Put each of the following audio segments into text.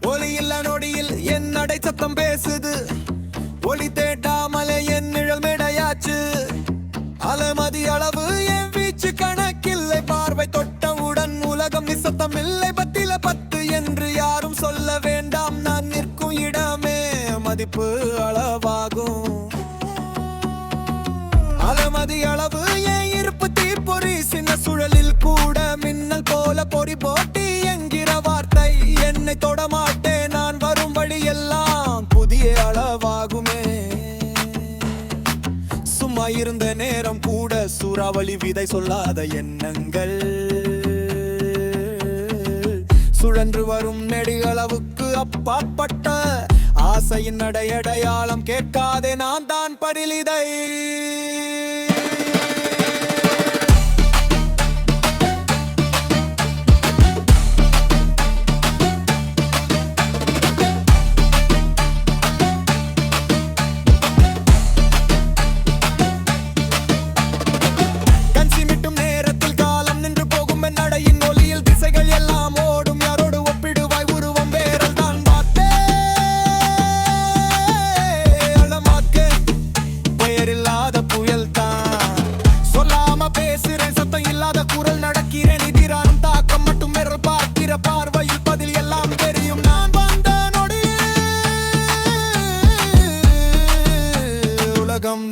ஒலி இல்ல நொடியில் என் நடை சத்தம் பேசுது. ஒளி தேட்டாமலே என் நிழல் மேடையாச்சு. அலமதி அளவு என் வீச்சு கணக்கில்லை. பார்வை தொட்டவுடன் உலகம் நிசத்தம் இல்லை. பத்தில 10 என்று யாரும் சொல்ல வேண்டாம். நான் நிற்கும் இடமே மதிப்பு அளவாகும். அலமதி அளவு என் இருப்பு தீப்பொறி. சின்ன சுழலில் கூட மின்னல் போல பொறி போட்டி என்கிற வார்த்தை என்னை தொடமாட்டேன். நான் வரும் வழி எல்லாம் புதிய அளவாகுமே. சும்மா இருந்த நேரம் கூட சூறாவளி விதை சொல்லாத எண்ணங்கள். சுழன்று வரும் நெடுகளவுக்கு அப்பாற்பட்ட ஆசையின் அடையாளம் கேட்காதே. நான் தான் பரிலிதை.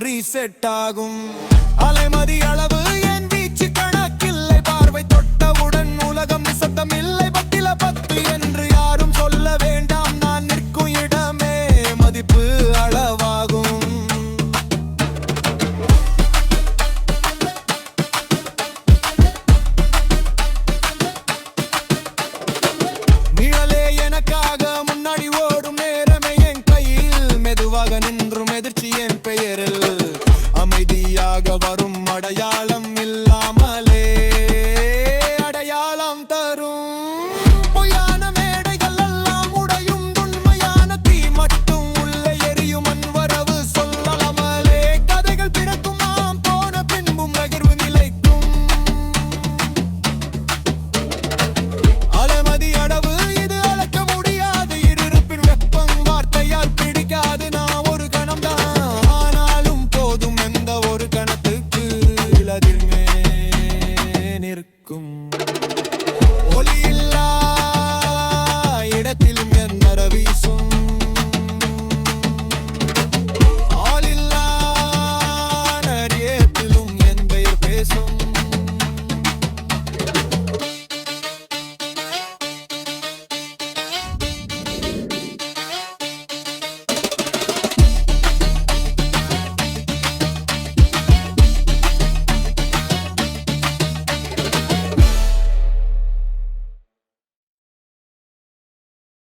ரீசெட் ஆகும். அலைமதி அளவு என் வீச்சு கணக்கில்லை. பார்வை தொட்டவுடன் உலகம் நிசத்தம் இல்லை. பத்தில 10 என்று யாரும் சொல்ல வேண்டாம். நான் நிற்கும் இடமே மதிப்பு அளவாகும். நிழலே எனக்காக முன்னாடி ஓடும் நேரமே என் கையில். மெதுவாக நின்றும் எதிர்ச்சி என் பெயரில் அமைதியாக வரும் அடையாளம்.